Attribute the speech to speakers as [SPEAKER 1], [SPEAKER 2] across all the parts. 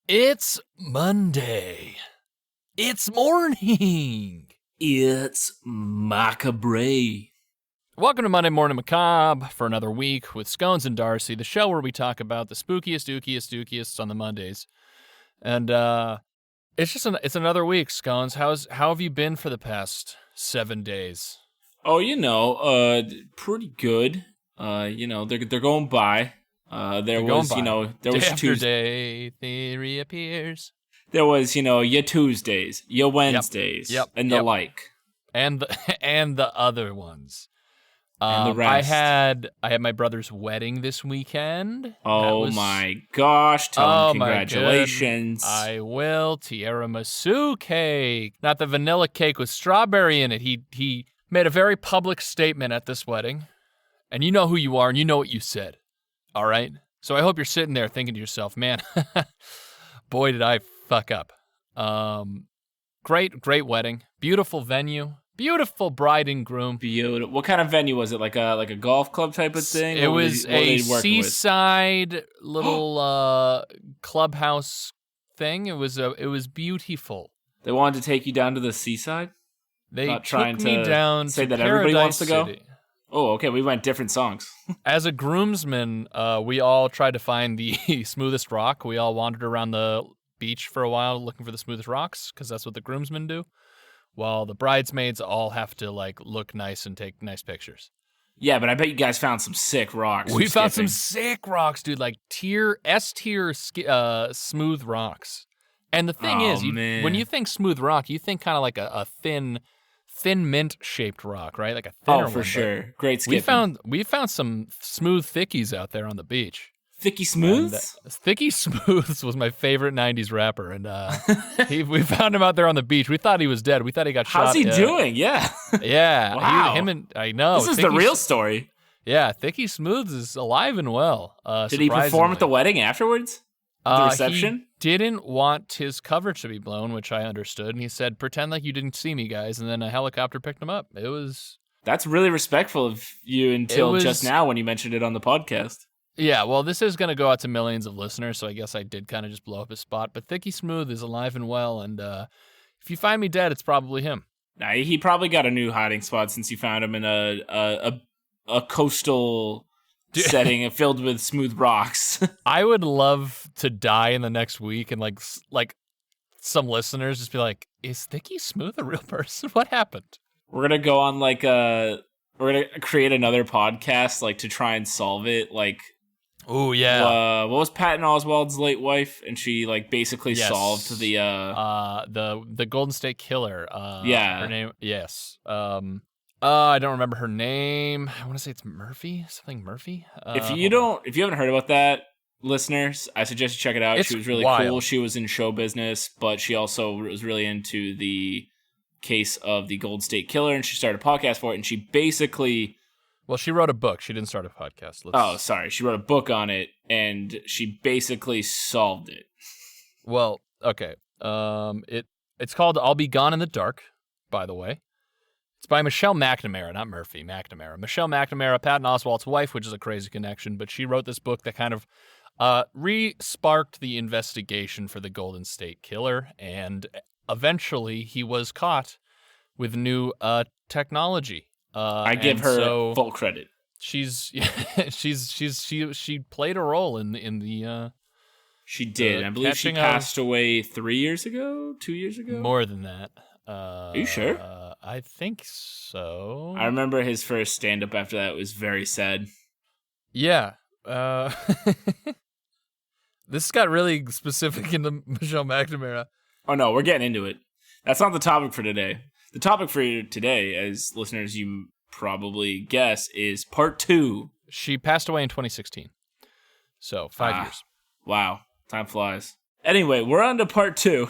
[SPEAKER 1] It's Monday. It's morning.
[SPEAKER 2] It's macabre.
[SPEAKER 1] Welcome to Monday Morning Macabre for another week with Scones and Darcy, the show where we talk about the spookiest, dookiest on the Mondays. And it's another week, Scones. How have you been for the past 7 days?
[SPEAKER 2] Oh, pretty good. They're going by. There was
[SPEAKER 1] day after day, they reappears.
[SPEAKER 2] There was, your Tuesdays, your Wednesdays, and the like.
[SPEAKER 1] And the other ones.
[SPEAKER 2] And the rest.
[SPEAKER 1] I had my brother's wedding this weekend.
[SPEAKER 2] Oh my gosh, tell him congratulations.
[SPEAKER 1] I will. Tiramisu cake. Not the vanilla cake with strawberry in it. He made a very public statement at this wedding. And you know who you are and you know what you said. All right? So I hope you're sitting there thinking to yourself, man, boy, did I fuck up. Great wedding. Beautiful venue. Beautiful bride and groom.
[SPEAKER 2] Beautiful. What kind of venue was it? Like a golf club type of thing?
[SPEAKER 1] It was a seaside little clubhouse thing. It was beautiful.
[SPEAKER 2] They wanted to take you down to the seaside?
[SPEAKER 1] They
[SPEAKER 2] Not
[SPEAKER 1] took
[SPEAKER 2] trying
[SPEAKER 1] me
[SPEAKER 2] to
[SPEAKER 1] down
[SPEAKER 2] say
[SPEAKER 1] to
[SPEAKER 2] that
[SPEAKER 1] Paradise
[SPEAKER 2] everybody wants to go?
[SPEAKER 1] City.
[SPEAKER 2] Oh, okay. We went different songs.
[SPEAKER 1] As a groomsman, we all tried to find the smoothest rock. We all wandered around the beach for a while looking for the smoothest rocks because that's what the groomsmen do. While the bridesmaids all have to look nice and take nice pictures.
[SPEAKER 2] Yeah, but I bet you guys found some sick rocks.
[SPEAKER 1] We found some sick rocks, dude. Like S-tier smooth rocks. And the thing is, when you think smooth rock, you think kind of like a thin mint-shaped rock, right? Like a thinner one.
[SPEAKER 2] Oh, for sure. Great skipping.
[SPEAKER 1] We found some smooth thickies out there on the beach.
[SPEAKER 2] Thicky Smooths?
[SPEAKER 1] Thicky Smooths was my favorite 90s rapper, and we found him out there on the beach. We thought he was dead. We thought he got shot.
[SPEAKER 2] How's he doing? Yeah.
[SPEAKER 1] Yeah.
[SPEAKER 2] Wow.
[SPEAKER 1] I know.
[SPEAKER 2] This is the real story.
[SPEAKER 1] Yeah, Thicky Smooths is alive and well.
[SPEAKER 2] Did he perform at the wedding afterwards? The reception?
[SPEAKER 1] He didn't want his coverage to be blown, which I understood, and he said, pretend like you didn't see me, guys, and then a helicopter picked him up.
[SPEAKER 2] That's really respectful of you until just now when you mentioned it on the podcast.
[SPEAKER 1] Yeah, well, this is going to go out to millions of listeners, so I guess I did kind of just blow up his spot. But Thicky Smooth is alive and well, and if you find me dead, it's probably him.
[SPEAKER 2] Nah, he probably got a new hiding spot since you found him in a coastal setting filled with smooth rocks.
[SPEAKER 1] I would love to die in the next week, and like some listeners just be like, "Is Thicky Smooth a real person? What happened?"
[SPEAKER 2] We're gonna go on we're gonna create another podcast to try and solve it.
[SPEAKER 1] Oh yeah.
[SPEAKER 2] What was Patton Oswalt's late wife? And she basically solved the
[SPEAKER 1] Golden State Killer.
[SPEAKER 2] Yeah.
[SPEAKER 1] Her name. Yes. I don't remember her name. I want to say it's Murphy. Something Murphy.
[SPEAKER 2] If you haven't heard about that, listeners, I suggest you check it out. She was really cool. She was in show business, but she also was really into the case of the Golden State Killer, and she started a podcast for it. And she basically.
[SPEAKER 1] Well, she wrote a book. She didn't start a podcast.
[SPEAKER 2] Sorry. She wrote a book on it, and she basically solved it.
[SPEAKER 1] Well, okay. It's called I'll Be Gone in the Dark, by the way. It's by Michelle McNamara, not Murphy, McNamara. Michelle McNamara, Patton Oswalt's wife, which is a crazy connection, but she wrote this book that kind of re-sparked the investigation for the Golden State Killer, and eventually he was caught with new technology.
[SPEAKER 2] I give her full credit.
[SPEAKER 1] She played a role in the.
[SPEAKER 2] She did. I believe she passed away 3 years ago, 2 years ago.
[SPEAKER 1] More than that.
[SPEAKER 2] Are you sure?
[SPEAKER 1] I think so.
[SPEAKER 2] I remember his first stand-up after that was very sad.
[SPEAKER 1] Yeah. This got really specific into Michelle McNamara.
[SPEAKER 2] Oh no, we're getting into it. That's not the topic for today. The topic for today, as listeners you probably guess, is part 2.
[SPEAKER 1] She passed away in 2016. So, 5 years.
[SPEAKER 2] Wow. Time flies. Anyway, we're on to part 2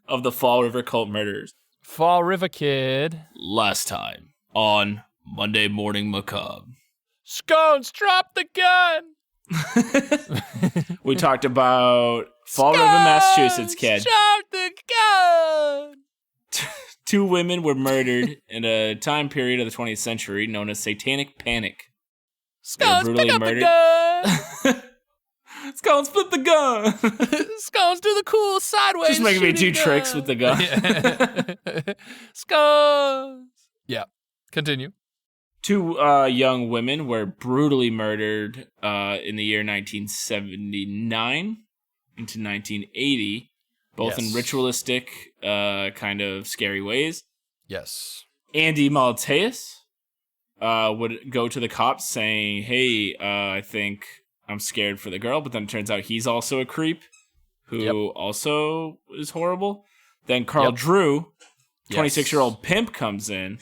[SPEAKER 2] of the Fall River Cult Murders.
[SPEAKER 1] Fall River Kid.
[SPEAKER 2] Last time on Monday Morning Macabre.
[SPEAKER 1] Scones, drop the gun!
[SPEAKER 2] We talked about Fall River, Massachusetts, kid.
[SPEAKER 1] Drop the gun!
[SPEAKER 2] 2 women were murdered in a time period of the 20th century known as Satanic Panic.
[SPEAKER 1] Scones, pick up the gun!
[SPEAKER 2] Scones, flip the gun.
[SPEAKER 1] Scones, do the cool sideways.
[SPEAKER 2] Just making me do
[SPEAKER 1] gun.
[SPEAKER 2] tricks with the gun.
[SPEAKER 1] Yeah. Scones. Yeah. Continue.
[SPEAKER 2] 2 young women were brutally murdered in the year 1979 into 1980, both in ritualistic, kind of scary ways.
[SPEAKER 1] Yes.
[SPEAKER 2] Andy Malteus would go to the cops saying, hey, I think I'm scared for the girl, but then it turns out he's also a creep who also is horrible. Then Carl Drew, 26-year-old pimp, comes in.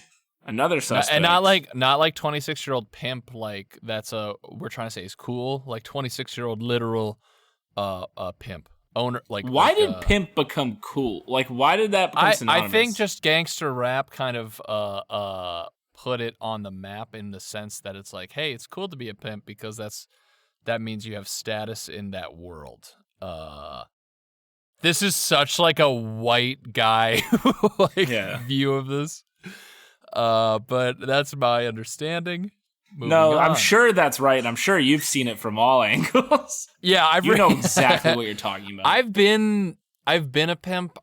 [SPEAKER 2] Another suspect.
[SPEAKER 1] And not like 26-year-old pimp, like we're trying to say is cool, like 26-year-old literal pimp. Owner, like
[SPEAKER 2] why did pimp become cool? Like why did that become synonymous?
[SPEAKER 1] I think just gangster rap kind of put it on the map in the sense that it's like, hey, it's cool to be a pimp because that means you have status in that world. This is such like a white guy view of this. But that's my understanding. Moving on.
[SPEAKER 2] I'm sure that's right, and I'm sure you've seen it from all angles.
[SPEAKER 1] Yeah,
[SPEAKER 2] you know exactly what you're talking about.
[SPEAKER 1] I've been a pimp.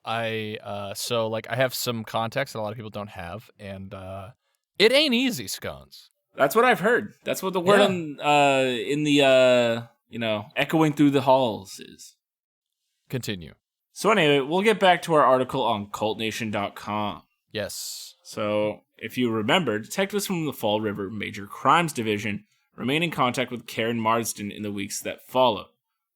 [SPEAKER 1] So like I have some context that a lot of people don't have, and it ain't easy, Scones.
[SPEAKER 2] That's what I've heard. That's what the word in the echoing through the halls is.
[SPEAKER 1] Continue.
[SPEAKER 2] So anyway, we'll get back to our article on cultnation.com.
[SPEAKER 1] Yes.
[SPEAKER 2] So, if you remember, detectives from the Fall River Major Crimes Division remain in contact with Karen Marsden in the weeks that followed,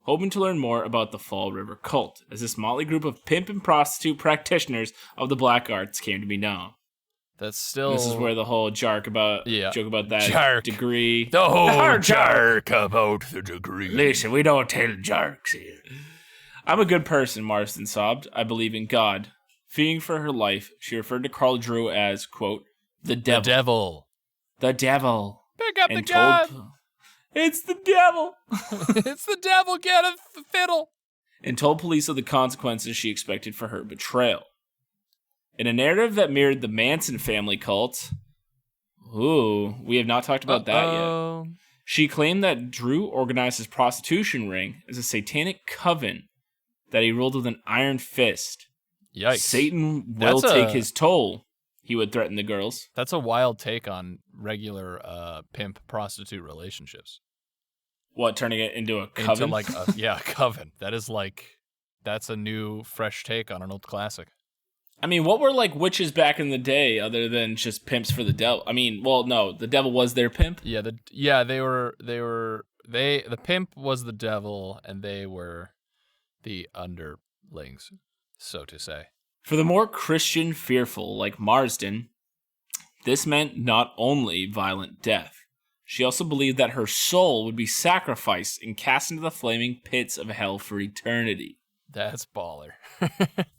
[SPEAKER 2] hoping to learn more about the Fall River cult, as this motley group of pimp and prostitute practitioners of the black arts came to be known.
[SPEAKER 1] That's still...
[SPEAKER 2] This is where the whole joke about that degree...
[SPEAKER 1] The whole joke about the degree.
[SPEAKER 2] Listen, we don't tell jokes here. I'm a good person, Marsden sobbed. I believe in God. Fearing for her life, she referred to Carl Drew as, quote, the devil.
[SPEAKER 1] The devil.
[SPEAKER 2] The devil.
[SPEAKER 1] Pick up the gun.
[SPEAKER 2] It's the devil.
[SPEAKER 1] It's the devil. Get a fiddle.
[SPEAKER 2] And told police of the consequences she expected for her betrayal. In a narrative that mirrored the Manson family cult, we have not talked about that yet. She claimed that Drew organized his prostitution ring as a satanic coven that he ruled with an iron fist.
[SPEAKER 1] Yikes.
[SPEAKER 2] Satan will take his toll, he would threaten the girls.
[SPEAKER 1] That's a wild take on regular pimp-prostitute relationships.
[SPEAKER 2] What, turning it into a coven?
[SPEAKER 1] Into like a coven. That's a new, fresh take on an old classic.
[SPEAKER 2] I mean, what were like witches back in the day other than just pimps for the devil? I mean, well, no, the devil was their pimp?
[SPEAKER 1] The pimp was the devil and they were the underlings, so to say.
[SPEAKER 2] For the more Christian fearful, like Marsden, this meant not only violent death. She also believed that her soul would be sacrificed and cast into the flaming pits of hell for eternity.
[SPEAKER 1] That's baller.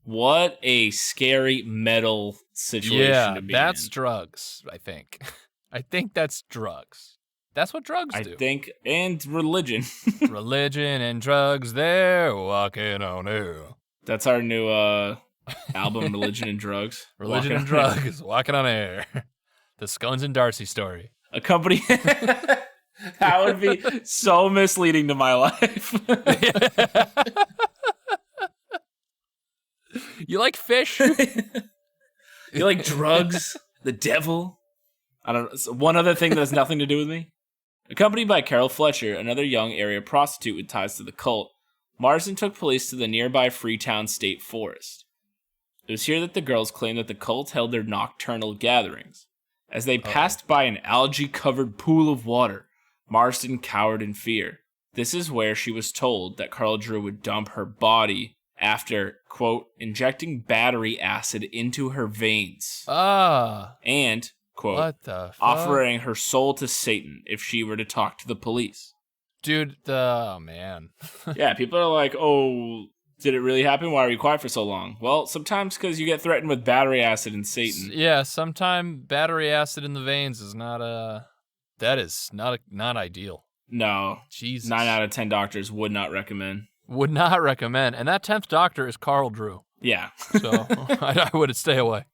[SPEAKER 2] What a scary metal situation to be in.
[SPEAKER 1] Yeah, that's drugs, I think. I think that's drugs. That's what drugs do.
[SPEAKER 2] I think, and religion.
[SPEAKER 1] Religion and drugs, they're walking on air.
[SPEAKER 2] That's our new album, Religion and Drugs.
[SPEAKER 1] Religion and Drugs, walking on air. The Scones and Darcy story.
[SPEAKER 2] A company... That would be so misleading to my life.
[SPEAKER 1] You like fish?
[SPEAKER 2] You like drugs? The devil? I don't know. One other thing that has nothing to do with me. Accompanied by Carol Fletcher, another young area prostitute with ties to the cult, Marsden took police to the nearby Freetown State Forest. It was here that the girls claimed that the cult held their nocturnal gatherings. As they passed by an algae-covered pool of water, Marsden cowered in fear. This is where she was told that Carl Drew would dump her body after, quote, injecting battery acid into her veins. And, quote,
[SPEAKER 1] what the fuck?
[SPEAKER 2] Offering her soul to Satan if she were to talk to the police.
[SPEAKER 1] Dude, oh man.
[SPEAKER 2] Yeah, people are like, oh, did it really happen? Why are you quiet for so long? Well, sometimes because you get threatened with battery acid and Satan.
[SPEAKER 1] Yeah, sometimes battery acid in the veins is not not ideal.
[SPEAKER 2] No.
[SPEAKER 1] Jesus.
[SPEAKER 2] 9 out of 10 doctors would not recommend.
[SPEAKER 1] Would not recommend. And that 10th doctor is Carl Drew.
[SPEAKER 2] Yeah.
[SPEAKER 1] So I would stay away.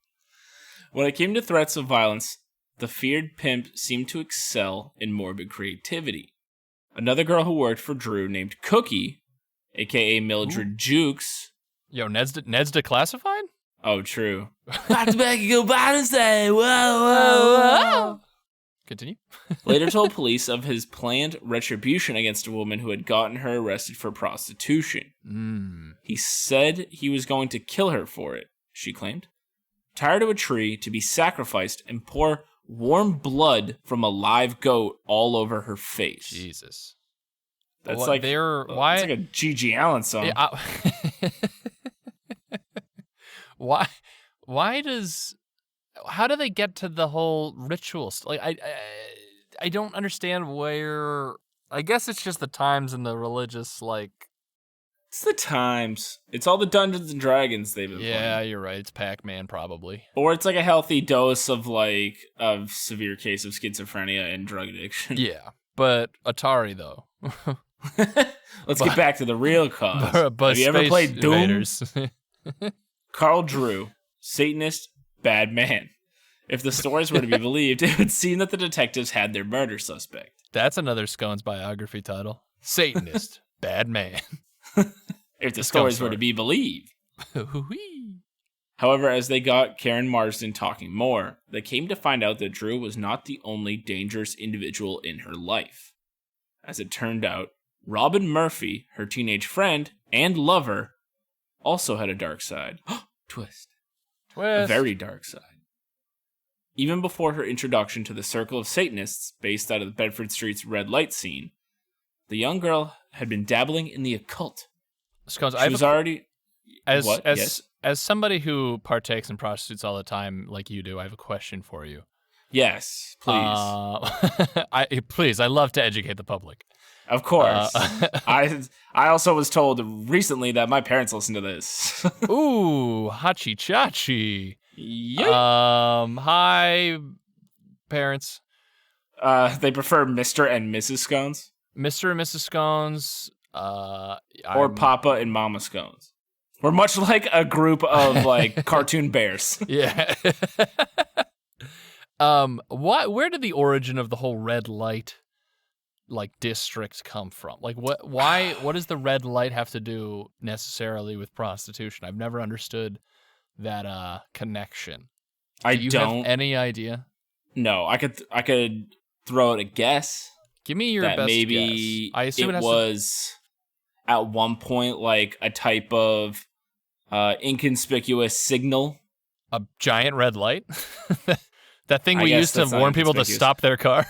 [SPEAKER 2] When it came to threats of violence, the feared pimp seemed to excel in morbid creativity. Another girl who worked for Drew named Cookie, a.k.a. Mildred Jukes.
[SPEAKER 1] Yo, Ned's declassified?
[SPEAKER 2] Oh, true. Back to back, you go by and say, whoa, whoa, whoa.
[SPEAKER 1] Continue.
[SPEAKER 2] Later told police of his planned retribution against a woman who had gotten her arrested for prostitution. He said he was going to kill her for it, she claimed. Tied her to a tree to be sacrificed and pour warm blood from a live goat all over her face.
[SPEAKER 1] Jesus.
[SPEAKER 2] That's
[SPEAKER 1] Well,
[SPEAKER 2] like
[SPEAKER 1] why?
[SPEAKER 2] It's like a G.G. Allen song.
[SPEAKER 1] Yeah, why does... How do they get to the whole ritual? Like, I don't understand where... I guess it's just the times and the religious, like...
[SPEAKER 2] It's the times. It's all the Dungeons and Dragons they've been playing.
[SPEAKER 1] Yeah, you're right. It's Pac-Man, probably.
[SPEAKER 2] Or it's like a healthy dose of severe case of schizophrenia and drug addiction.
[SPEAKER 1] Yeah, but Atari, though.
[SPEAKER 2] Let's get back to the real cause.
[SPEAKER 1] But
[SPEAKER 2] have you ever played Doom?
[SPEAKER 1] Invaders.
[SPEAKER 2] Carl Drew, Satanist, bad man. If the stories were to be believed, it would seem that the detectives had their murder suspect.
[SPEAKER 1] That's another Scones biography title. Satanist, bad man.
[SPEAKER 2] If the stories were to be believed. However, as they got Karen Marsden talking more, they came to find out that Drew was not the only dangerous individual in her life. As it turned out, Robin Murphy, her teenage friend and lover, also had a dark side. Twist. A very dark side. Even before her introduction to the circle of Satanists based out of the Bedford Street's red light scene, the young girl had been dabbling in the occult.
[SPEAKER 1] Scones, as somebody who partakes in prostitutes all the time, like you do, I have a question for you.
[SPEAKER 2] Yes, please.
[SPEAKER 1] I love to educate the public.
[SPEAKER 2] Of course. I also was told recently that my parents listen to this.
[SPEAKER 1] Ooh, hachi chachi.
[SPEAKER 2] Yay.
[SPEAKER 1] Hi, parents.
[SPEAKER 2] They prefer Mr. and Mrs. Scones.
[SPEAKER 1] Mr. and Mrs. Scones.
[SPEAKER 2] Or Papa and Mama Scones. We're much like a group of cartoon bears.
[SPEAKER 1] Yeah. Where did the origin of the whole red light district come from? What does the red light have to do necessarily with prostitution? I've never understood that connection. Do you have any idea?
[SPEAKER 2] No, I could throw out a guess.
[SPEAKER 1] Give me your
[SPEAKER 2] that
[SPEAKER 1] best
[SPEAKER 2] maybe
[SPEAKER 1] guess. I assume
[SPEAKER 2] it was at one point a type of inconspicuous signal.
[SPEAKER 1] A giant red light? That thing we used to warn people to stop their car?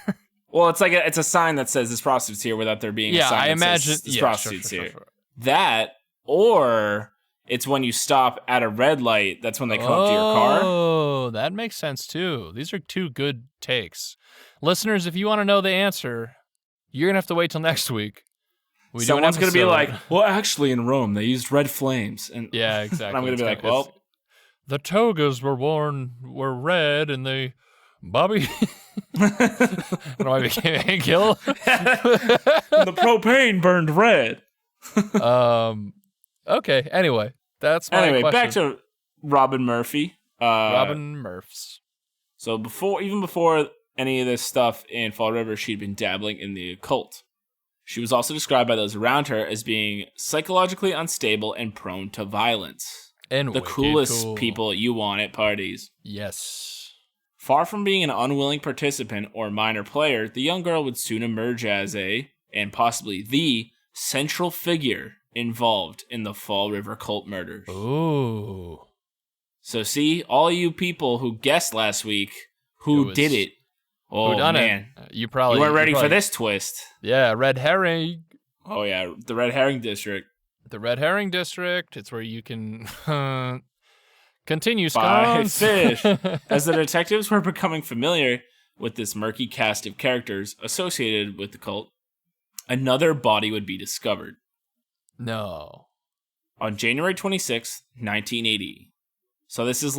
[SPEAKER 2] Well, it's a sign that says this prostitute's here without there being a sign that says this prostitute's here. Sure. That, or it's when you stop at a red light, that's when they come up to your car.
[SPEAKER 1] Oh, that makes sense too. These are two good takes. Listeners, if you want to know the answer, you're going to have to wait till next week.
[SPEAKER 2] Someone's going to be like, well, actually in Rome, they used red flames. And
[SPEAKER 1] yeah, exactly.
[SPEAKER 2] And I'm going to be like, well,
[SPEAKER 1] the togas were red and they... Bobby? I became Hank Hill?
[SPEAKER 2] The propane burned red.
[SPEAKER 1] Okay, anyway. That's my question.
[SPEAKER 2] Back to Robin Murphy.
[SPEAKER 1] Robin Murphs.
[SPEAKER 2] So even before any of this stuff in Fall River, she'd been dabbling in the occult. She was also described by those around her as being psychologically unstable and prone to violence.
[SPEAKER 1] And
[SPEAKER 2] the coolest people you want at parties.
[SPEAKER 1] Yes.
[SPEAKER 2] Far from being an unwilling participant or minor player, the young girl would soon emerge as and possibly the, central figure involved in the Fall River cult murders.
[SPEAKER 1] Ooh.
[SPEAKER 2] So see, all you people who guessed last week who did it. Oh, man.
[SPEAKER 1] You
[SPEAKER 2] weren't ready for this twist.
[SPEAKER 1] Yeah, Red Herring.
[SPEAKER 2] Oh, yeah, the Red Herring District.
[SPEAKER 1] The Red Herring District. It's where you can... Continue,
[SPEAKER 2] Buy
[SPEAKER 1] Scones.
[SPEAKER 2] fish. As the detectives were becoming familiar with this murky cast of characters associated with the cult, another body would be discovered.
[SPEAKER 1] No.
[SPEAKER 2] On January 26th, 1980. So this is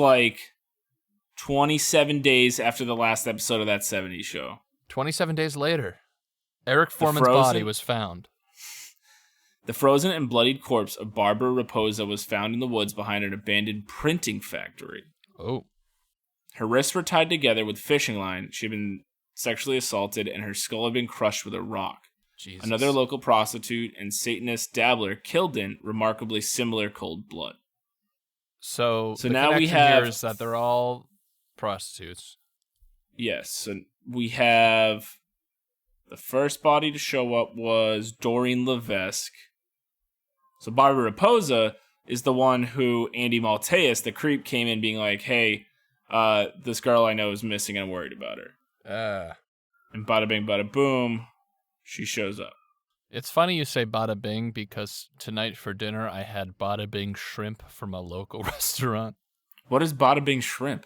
[SPEAKER 2] 27 days after the last episode of that 70s show.
[SPEAKER 1] 27 days later, Eric Foreman's body was found.
[SPEAKER 2] The frozen and bloodied corpse of Barbara Raposa was found in the woods behind an abandoned printing factory.
[SPEAKER 1] Oh.
[SPEAKER 2] Her wrists were tied together with fishing line. She had been sexually assaulted, and her skull had been crushed with a rock.
[SPEAKER 1] Jesus.
[SPEAKER 2] another local prostitute, and Satanist dabbler killed in remarkably similar cold blood.
[SPEAKER 1] So the
[SPEAKER 2] now we
[SPEAKER 1] connection
[SPEAKER 2] have
[SPEAKER 1] here is that they're all prostitutes.
[SPEAKER 2] Yes, so we have the first body to show up was Doreen Levesque. So Barbara Raposa is the one who Andy Malteus, the creep, came in being like, hey, this girl I know is missing and I'm worried about her. And bada bing, bada boom, she shows up.
[SPEAKER 1] It's funny you say bada bing because tonight for dinner I had bada bing shrimp from a local restaurant.
[SPEAKER 2] What is bada bing shrimp?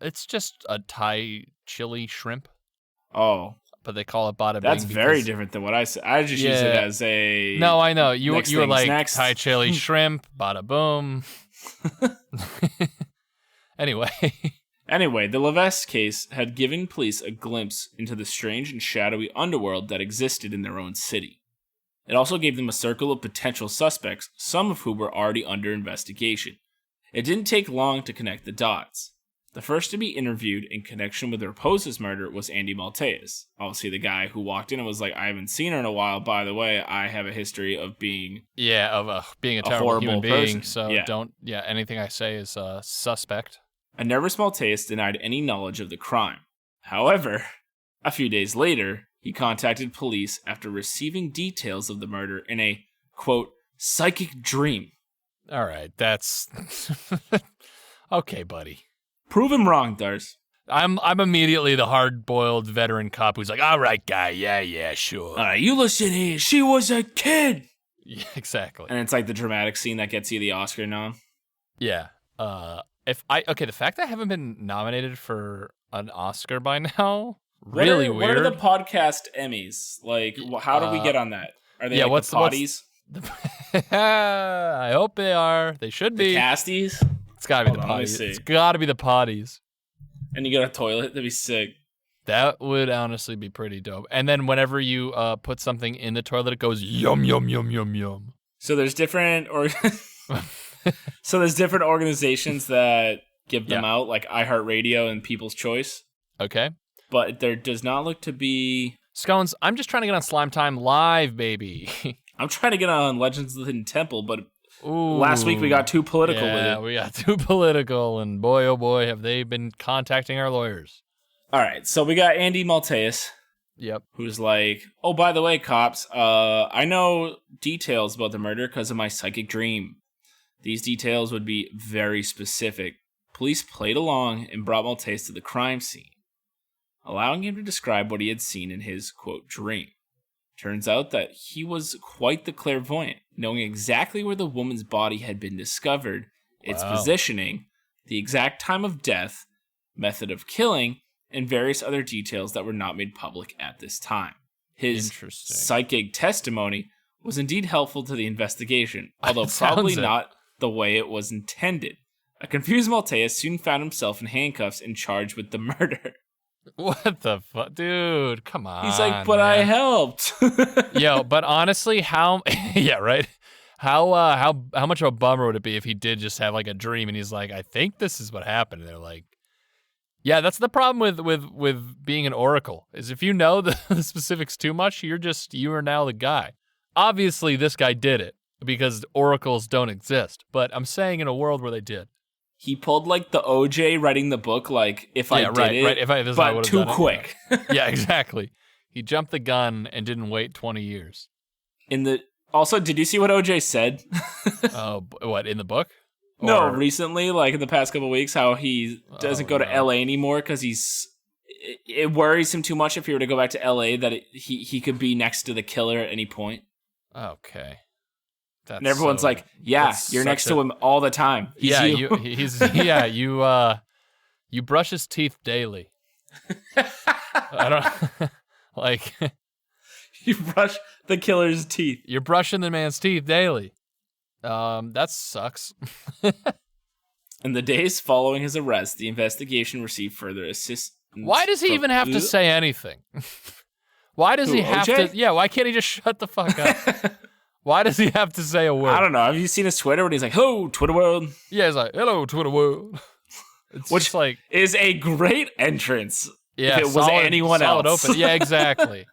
[SPEAKER 1] It's just a Thai chili shrimp.
[SPEAKER 2] Oh.
[SPEAKER 1] But they call it bada bing.
[SPEAKER 2] That's very different than what I said. I just use it as a...
[SPEAKER 1] No, I know. You were like
[SPEAKER 2] next.
[SPEAKER 1] Thai chili shrimp, bada boom.
[SPEAKER 2] Anyway, the Levesque case had given police a glimpse into the strange and shadowy underworld that existed in their own city. It also gave them a circle of potential suspects, some of whom were already under investigation. It didn't take long to connect the dots. The first to be interviewed in connection with Raposa's murder was Andy Malteus. Obviously the guy who walked in and was like, I haven't seen her in a while. By the way, I have a history of being...
[SPEAKER 1] being a terrible human being.
[SPEAKER 2] Person.
[SPEAKER 1] So anything I say is suspect.
[SPEAKER 2] A nervous Malteus denied any knowledge of the crime. However, a few days later, he contacted police after receiving details of the murder in a, quote, psychic dream.
[SPEAKER 1] All right, that's... Okay, buddy.
[SPEAKER 2] Prove him wrong, Dars.
[SPEAKER 1] I'm immediately the hard-boiled veteran cop who's like, all right, guy, yeah, sure.
[SPEAKER 2] All right, you listen here. She was a kid.
[SPEAKER 1] Yeah, exactly.
[SPEAKER 2] And it's like the dramatic scene that gets you the Oscar nom.
[SPEAKER 1] Yeah. The fact that I haven't been nominated for an Oscar by now, really weird.
[SPEAKER 2] What are the podcast Emmys? Like, how do we get on that? Are they
[SPEAKER 1] what's
[SPEAKER 2] the potties?
[SPEAKER 1] I hope they are. They should be.
[SPEAKER 2] The casties?
[SPEAKER 1] It's gotta be the potties. It's gotta be the potties.
[SPEAKER 2] And you got a toilet? That'd be sick.
[SPEAKER 1] That would honestly be pretty dope. And then whenever you put something in the toilet, it goes yum, yum, yum, yum, yum.
[SPEAKER 2] So there's different organizations that give them out, like iHeartRadio and People's Choice.
[SPEAKER 1] Okay.
[SPEAKER 2] But there does not look to be...
[SPEAKER 1] Scones, I'm just trying to get on Slime Time Live, baby.
[SPEAKER 2] I'm trying to get on Legends of the Hidden Temple, but last week we got too political with it.
[SPEAKER 1] Yeah, we got too political, and boy, oh boy, have they been contacting our lawyers.
[SPEAKER 2] All right, so we got Andy Malteus.
[SPEAKER 1] Yep.
[SPEAKER 2] Who's like, oh, by the way, cops, I know details about the murder because of my psychic dream. These details would be very specific. Police played along and brought Malteus to the crime scene, allowing him to describe what he had seen in his, quote, dream. Turns out that he was quite the clairvoyant, knowing exactly where the woman's body had been discovered, its positioning, the exact time of death, method of killing, and various other details that were not made public at this time. His psychic testimony was indeed helpful to the investigation, although probably not the way it was intended. A confused Malteus soon found himself in handcuffs and charged with the murder.
[SPEAKER 1] What the fuck? Dude, come on.
[SPEAKER 2] He's like, but man. I helped.
[SPEAKER 1] Yo, but honestly, yeah, right? How much of a bummer would it be if he did just have like a dream and he's like, I think this is what happened. And they're like, yeah, that's the problem with being an oracle, is if you know the specifics too much, you are now the guy. Obviously, this guy did it because oracles don't exist, but I'm saying in a world where they did.
[SPEAKER 2] He pulled like the OJ writing the book, like if I did it, but too quick.
[SPEAKER 1] Yeah, exactly. He jumped the gun and didn't wait 20 years.
[SPEAKER 2] Also, did you see what OJ said?
[SPEAKER 1] Oh, what, in the book?
[SPEAKER 2] No, recently, like in the past couple of weeks, how he doesn't go to LA anymore because it worries him too much if he were to go back to LA that he could be next to the killer at any point.
[SPEAKER 1] Okay.
[SPEAKER 2] And everyone's like, yeah, you're next to him all the time.
[SPEAKER 1] You brush his teeth daily. I don't like
[SPEAKER 2] you brush the killer's teeth.
[SPEAKER 1] You're brushing the man's teeth daily. That sucks.
[SPEAKER 2] In the days following his arrest, the investigation received further assistance.
[SPEAKER 1] Why does he even have to say anything? Why does he have to? Yeah, why can't he just shut the fuck up? Why does he have to say a word?
[SPEAKER 2] I don't know. Have you seen his Twitter when he's like, "Hello, Twitter world"?
[SPEAKER 1] Yeah, he's like, "Hello, Twitter world,"
[SPEAKER 2] which like is a great entrance.
[SPEAKER 1] Yeah,
[SPEAKER 2] if it was anyone else.
[SPEAKER 1] Open. Yeah, exactly.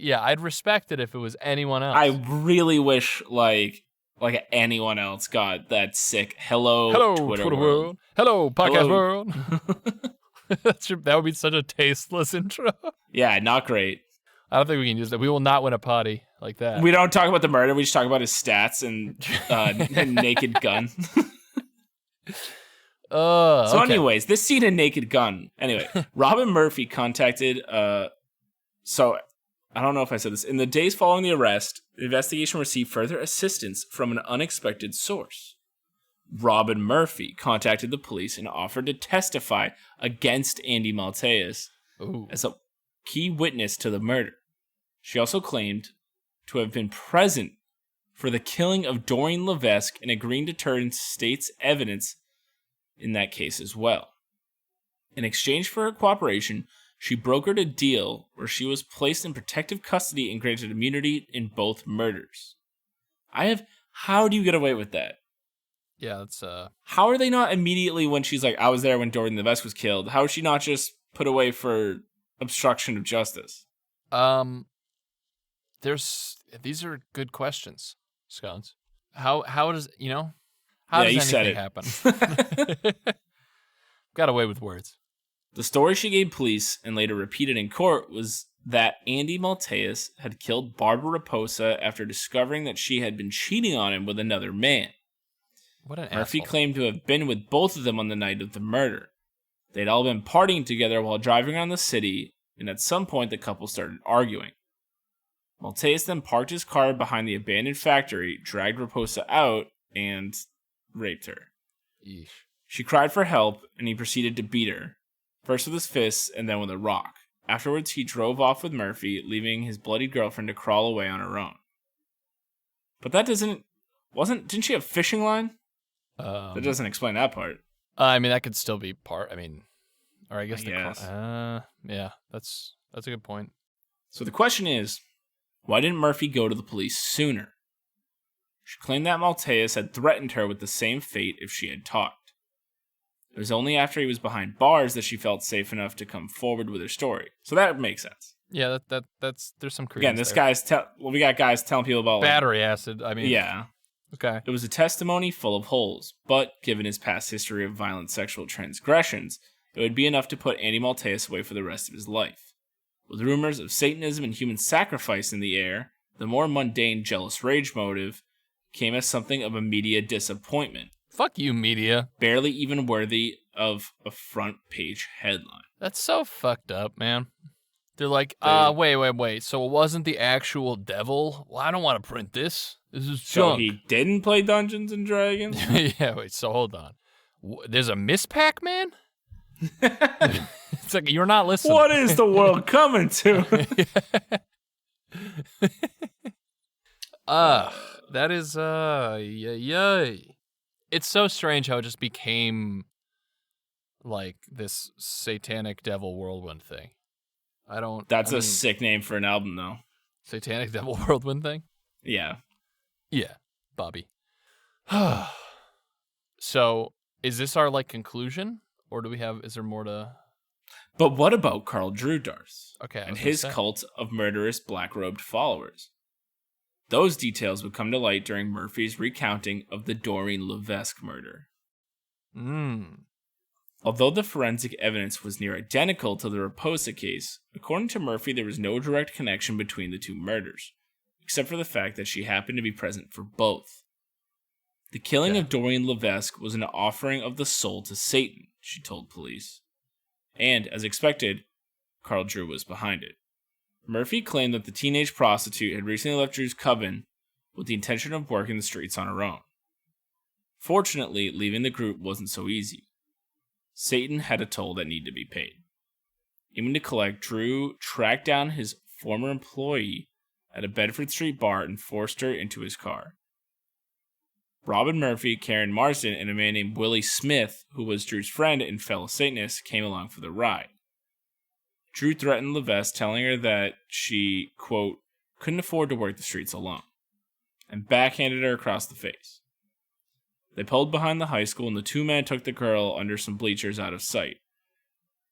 [SPEAKER 1] I'd respect it if it was anyone else.
[SPEAKER 2] I really wish like anyone else got that sick hello Twitter world.
[SPEAKER 1] Hello podcast world. That would be such a tasteless intro.
[SPEAKER 2] Yeah, not great.
[SPEAKER 1] I don't think we can use that. We will not win a potty like that.
[SPEAKER 2] We don't talk about the murder. We just talk about his stats and Naked Gun. Anyways, this scene in Naked Gun. Anyway, Robin Murphy contacted. So I don't know if I said this. In the days following the arrest, the investigation received further assistance from an unexpected source. Robin Murphy contacted the police and offered to testify against Andy Maltese as a key witness to the murder. She also claimed to have been present for the killing of Doreen Levesque and agreeing to turn state's evidence in that case as well. In exchange for her cooperation, she brokered a deal where she was placed in protective custody and granted immunity in both murders. How do you get away with that?
[SPEAKER 1] Yeah, that's
[SPEAKER 2] How are they not immediately when she's like, I was there when Doreen Levesque was killed? How is she not just put away for obstruction of justice?
[SPEAKER 1] These are good questions, Scones. How does how does anything happen? Got away with words.
[SPEAKER 2] The story she gave police and later repeated in court was that Andy Maltese had killed Barbara Raposa after discovering that she had been cheating on him with another man.
[SPEAKER 1] What an
[SPEAKER 2] Murphy
[SPEAKER 1] asshole.
[SPEAKER 2] claimed to have been with both of them on the night of the murder. They'd all been partying together while driving around the city, and at some point the couple started arguing. Maltese then parked his car behind the abandoned factory, dragged Raposa out, and raped her.
[SPEAKER 1] Yeesh.
[SPEAKER 2] She cried for help, and he proceeded to beat her, first with his fists and then with a rock. Afterwards, he drove off with Murphy, leaving his bloodied girlfriend to crawl away on her own. But that didn't she have fishing line? That doesn't explain that part.
[SPEAKER 1] I mean, that could still be part. I mean, or I guess yeah, that's a good point.
[SPEAKER 2] So the question is, why didn't Murphy go to the police sooner? She claimed that Maltese had threatened her with the same fate if she had talked. It was only after he was behind bars that she felt safe enough to come forward with her story. So that makes sense.
[SPEAKER 1] Yeah, that's there's some credence.
[SPEAKER 2] Again, this guy's we got guys telling people about
[SPEAKER 1] battery acid. I mean,
[SPEAKER 2] yeah.
[SPEAKER 1] Okay.
[SPEAKER 2] It was a testimony full of holes, but given his past history of violent sexual transgressions, it would be enough to put Andy Maltese away for the rest of his life. With rumors of Satanism and human sacrifice in the air, the more mundane jealous rage motive came as something of a media disappointment.
[SPEAKER 1] Fuck you, media.
[SPEAKER 2] Barely even worthy of a front page headline.
[SPEAKER 1] That's so fucked up, man. They're like, wait. So it wasn't the actual devil? Well, I don't want to print this. This is junk.
[SPEAKER 2] So he didn't play Dungeons and Dragons?
[SPEAKER 1] Yeah, wait, so hold on. There's a Miss Pac-Man? It's like, you're not listening.
[SPEAKER 2] What is the world coming to?
[SPEAKER 1] That is, yay. It's so strange how it just became like this satanic devil whirlwind thing.
[SPEAKER 2] That's a sick name for an album, though.
[SPEAKER 1] Satanic devil whirlwind thing?
[SPEAKER 2] Yeah.
[SPEAKER 1] Yeah, Bobby. So, is this our conclusion, or is there more to?
[SPEAKER 2] But what about Carl Drudarth?
[SPEAKER 1] Okay,
[SPEAKER 2] and his cult of murderous black-robed followers? Those details would come to light during Murphy's recounting of the Doreen Levesque murder. Although the forensic evidence was near identical to the Raposa case, according to Murphy, there was no direct connection between the two murders, except for the fact that she happened to be present for both. The killing of Doreen Levesque was an offering of the soul to Satan, she told police. And, as expected, Carl Drew was behind it. Murphy claimed that the teenage prostitute had recently left Drew's coven with the intention of working the streets on her own. Fortunately, leaving the group wasn't so easy. Satan had a toll that needed to be paid. Aiming to collect, Drew tracked down his former employee at a Bedford Street bar and forced her into his car. Robin Murphy, Karen Marsden, and a man named Willie Smith, who was Drew's friend and fellow Satanist, came along for the ride. Drew threatened Levesque, telling her that she, quote, couldn't afford to work the streets alone, and backhanded her across the face. They pulled behind the high school, and the two men took the girl under some bleachers out of sight.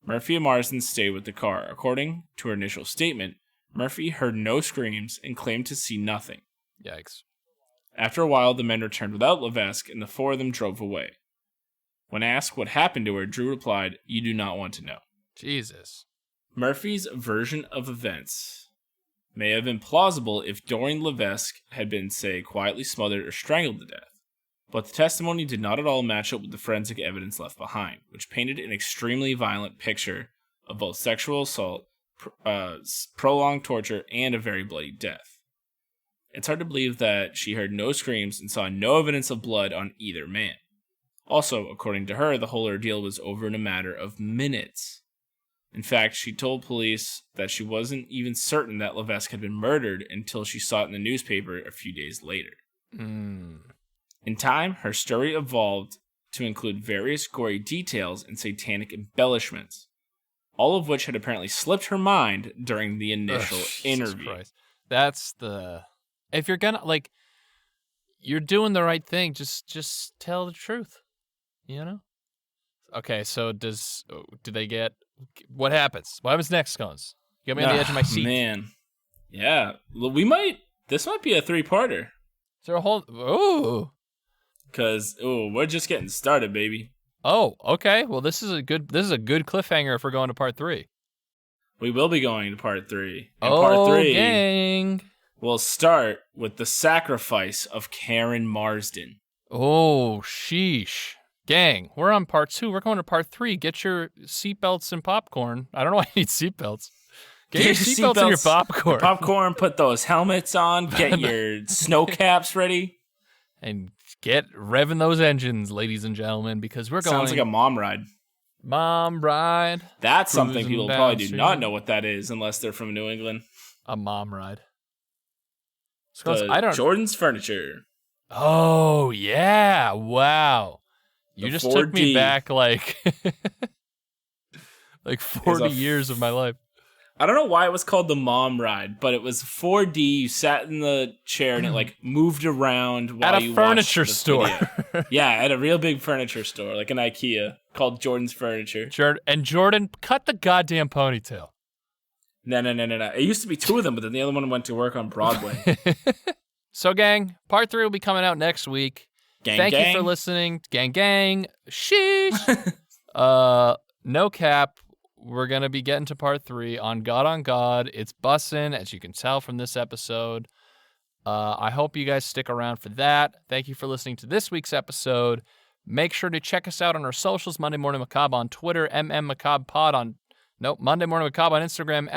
[SPEAKER 2] Murphy and Marsden stayed with the car. According to her initial statement, Murphy heard no screams and claimed to see nothing.
[SPEAKER 1] Yikes.
[SPEAKER 2] After a while, the men returned without Levesque, and the four of them drove away. When asked what happened to her, Drew replied, "You do not want to know."
[SPEAKER 1] Jesus.
[SPEAKER 2] Murphy's version of events may have been plausible if Dorian Levesque had been, say, quietly smothered or strangled to death. But the testimony did not at all match up with the forensic evidence left behind, which painted an extremely violent picture of both sexual assault, prolonged torture, and a very bloody death. It's hard to believe that she heard no screams and saw no evidence of blood on either man. Also, according to her, the whole ordeal was over in a matter of minutes. In fact, she told police that she wasn't even certain that Levesque had been murdered until she saw it in the newspaper a few days later. In time, her story evolved to include various gory details and satanic embellishments, all of which had apparently slipped her mind during the initial interview.
[SPEAKER 1] Christ. That's the... If you're gonna, like, you're doing the right thing, just tell the truth, you know? Okay, so do they get... What happens? What happens next, Scones? Get me on the edge of my seat.
[SPEAKER 2] Man. Yeah. This might be a 3-parter.
[SPEAKER 1] Is there a whole... Ooh.
[SPEAKER 2] Because, we're just getting started, baby.
[SPEAKER 1] Oh, okay. Well, this is a good cliffhanger if we're going to part 3.
[SPEAKER 2] We will be going to part 3.
[SPEAKER 1] And part 3, gang.
[SPEAKER 2] We'll start with the sacrifice of Karen Marsden.
[SPEAKER 1] Oh, sheesh. Gang, we're on part 2. We're going to part 3. Get your seatbelts and popcorn. I don't know why you need seatbelts. Get your seatbelts and your popcorn.
[SPEAKER 2] Popcorn, put those helmets on, get your snow caps ready.
[SPEAKER 1] And get revving those engines, ladies and gentlemen, because we're going...
[SPEAKER 2] Sounds like a mom ride.
[SPEAKER 1] Mom ride.
[SPEAKER 2] That's something people probably do not know what that is unless they're from New England.
[SPEAKER 1] A mom ride.
[SPEAKER 2] Jordan's Furniture.
[SPEAKER 1] Oh, yeah. Wow. You just 4D. Took me back like 40 years of my life.
[SPEAKER 2] I don't know why it was called the mom ride, but it was 4D. You sat in the chair and it like moved around while you watched
[SPEAKER 1] at a furniture store.
[SPEAKER 2] Yeah, at a real big furniture store, like an IKEA, called Jordan's Furniture.
[SPEAKER 1] And Jordan cut the goddamn ponytail.
[SPEAKER 2] No. It used to be 2 of them, but then the other one went to work on Broadway.
[SPEAKER 1] So, gang, part 3 will be coming out next week. Thank you for listening. Gang. Sheesh. No cap. We're going to be getting to part 3 on God. It's bussin', as you can tell from this episode. I hope you guys stick around for that. Thank you for listening to this week's episode. Make sure to check us out on our socials, Monday Morning Macabre on Twitter, MMMacabrePod on... Nope, Monday Morning Macabre on Instagram,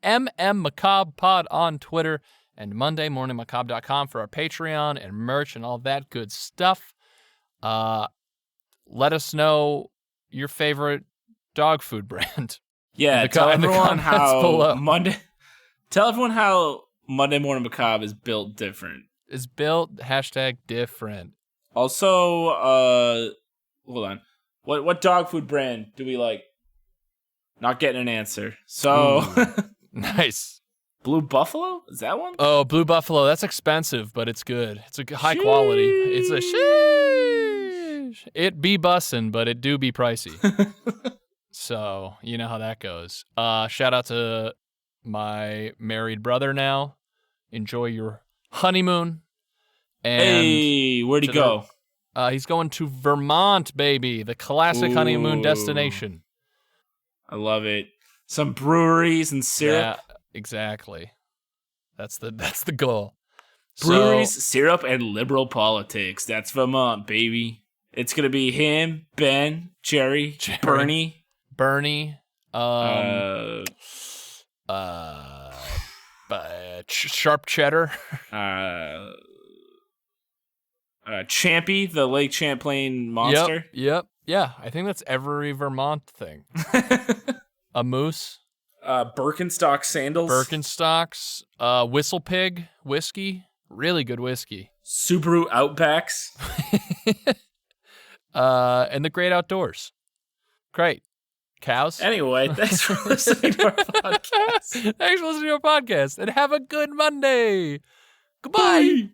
[SPEAKER 1] MMMacabrePod on Twitter, and MondayMorningMacabre.com for our Patreon and merch and all that good stuff. Let us know your favorite dog food brand.
[SPEAKER 2] Yeah, tell everyone how Monday Morning Macabre is built different.
[SPEAKER 1] Is built #different.
[SPEAKER 2] Also, hold on. What dog food brand do we like? Not getting an answer. So
[SPEAKER 1] nice.
[SPEAKER 2] Blue Buffalo? Is that one?
[SPEAKER 1] Oh, Blue Buffalo. That's expensive, but it's good. It's a high quality. It's a sheesh. It be bussin', but it do be pricey. So, you know how that goes. Shout out to my married brother now. Enjoy your honeymoon. And
[SPEAKER 2] hey, where'd he go?
[SPEAKER 1] He's going to Vermont, baby. The classic honeymoon destination.
[SPEAKER 2] I love it. Some breweries and syrup.
[SPEAKER 1] Yeah, exactly. That's the goal.
[SPEAKER 2] Breweries, syrup, and liberal politics. That's Vermont, baby. It's gonna be him, Ben, Jerry, Bernie,
[SPEAKER 1] sharp cheddar,
[SPEAKER 2] Champy, the Lake Champlain monster.
[SPEAKER 1] Yep. Yeah, I think that's every Vermont thing. A moose.
[SPEAKER 2] Birkenstock sandals.
[SPEAKER 1] Birkenstocks. Whistle Pig whiskey. Really good whiskey.
[SPEAKER 2] Subaru Outbacks.
[SPEAKER 1] And the great outdoors. Great. Cows.
[SPEAKER 2] Anyway, thanks for listening to our podcast.
[SPEAKER 1] Thanks for listening to our podcast, and have a good Monday. Goodbye. Bye.